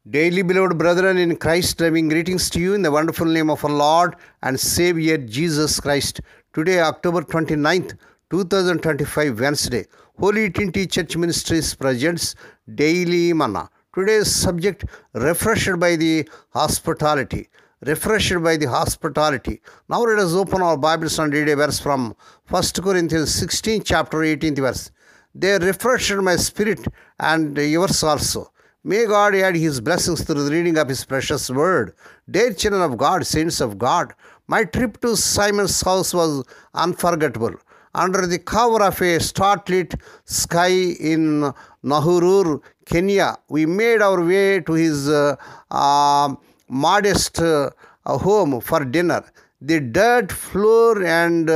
Daily beloved brethren in Christ, loving greetings to you in the wonderful name of our Lord and Savior Jesus Christ. Today, October 29th, 2025, Wednesday, Holy Trinity Church Ministries presents Daily Manna. Today's subject, refreshed by the hospitality. Refreshed by the hospitality. Now let us open our Bibles and read a verse from 1 Corinthians 16, chapter 18th verse. They refreshed my spirit and yours also. May God add His blessings through the reading of His precious word. Dear children of God, saints of God, my trip to Simon's house was unforgettable. Under the cover of a starlit sky in Nahurur, Kenya, we made our way to his modest home for dinner. The dirt floor and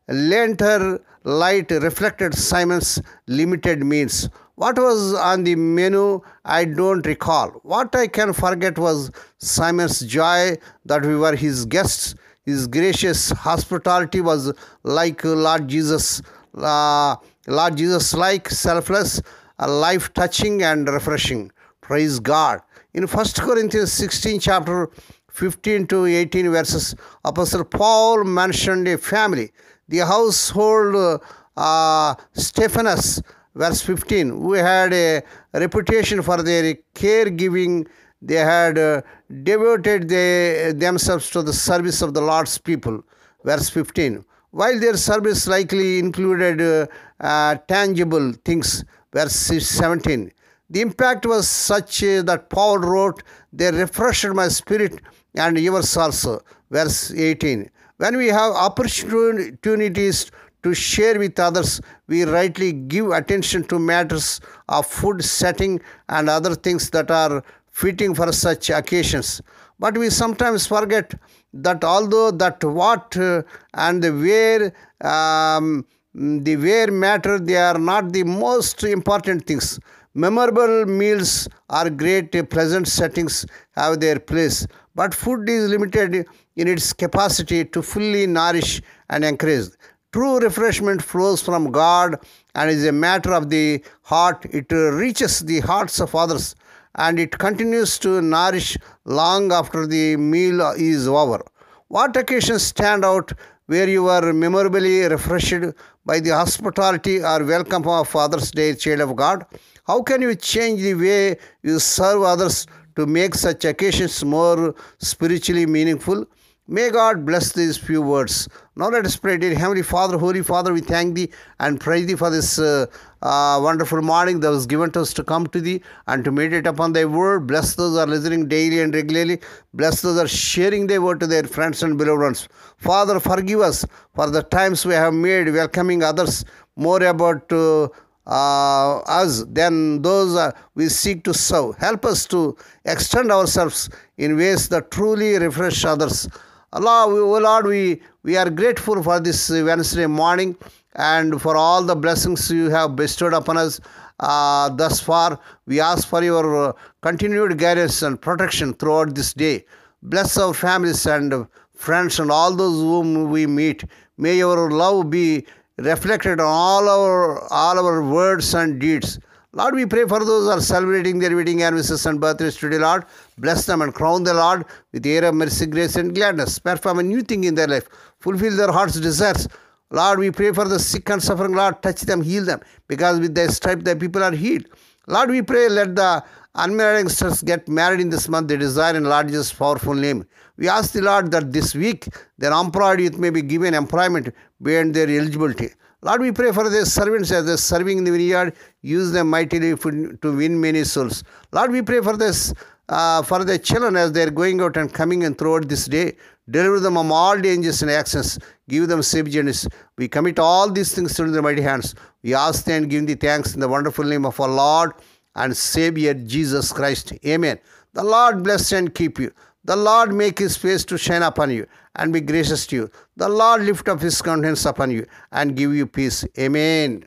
lantern light reflected Simon's limited means. What was on the menu, I don't recall. What I can forget was Simon's joy that we were his guests. His gracious hospitality was like Lord Jesus, like selfless, life-touching and refreshing. Praise God. In 1 Corinthians 16, chapter 15 to 18 verses, Apostle Paul mentioned a family, the household Stephanus, verse 15, who had a reputation for their caregiving. They had devoted themselves to the service of the Lord's people. Verse 15. While their service likely included tangible things. Verse 17. The impact was such that Paul wrote, they refreshed my spirit and yours also. Verse 18. When we have opportunities to share with others, we rightly give attention to matters of food, setting, and other things that are fitting for such occasions. But we sometimes forget that although that what and the where matter, they are not the most important things. Memorable meals or great pleasant settings have their place, but food is limited in its capacity to fully nourish and encourage. True refreshment flows from God and is a matter of the heart. It reaches the hearts of others and it continues to nourish long after the meal is over. What occasions stand out where you are memorably refreshed by the hospitality or welcome of others, dear child of God? How can you change the way you serve others to make such occasions more spiritually meaningful? May God bless these few words. Now let us pray. Dear Heavenly Father, Holy Father, we thank Thee and praise Thee for this wonderful morning that was given to us to come to Thee and to meditate upon Thy word. Bless those who are listening daily and regularly. Bless those who are sharing Thy word to their friends and beloved ones. Father, forgive us for the times we have made welcoming others more about us than those we seek to serve. Help us to extend ourselves in ways that truly refresh others. Lord, we are grateful for this Wednesday morning and for all the blessings you have bestowed upon us thus far. We ask for your continued guidance and protection throughout this day. Bless our families and friends and all those whom we meet. May your love be reflected on all our words and deeds. Lord, we pray for those who are celebrating their wedding anniversaries and birthdays today, Lord. Bless them and crown the Lord with the air of mercy, grace, and gladness. Perform a new thing in their life. Fulfill their heart's desires. Lord, we pray for the sick and suffering. Lord, touch them, heal them. Because with their stripe, the people are healed. Lord, we pray, let the unmarried youngsters get married in this month. They desire in Lord Jesus' powerful name. We ask the Lord that this week, their unemployed youth may be given employment beyond their eligibility. Lord, we pray for their servants as they're serving in the vineyard. Use them mightily to win many souls. Lord, we pray for this, for their children as they're going out and coming in throughout this day. Deliver them from all dangers and accidents. Give them safe journeys. We commit all these things into their mighty hands. We ask and give Thee thanks in the wonderful name of our Lord and Savior Jesus Christ. Amen. The Lord bless and keep you. The Lord make His face to shine upon you and be gracious to you. The Lord lift up His countenance upon you and give you peace. Amen.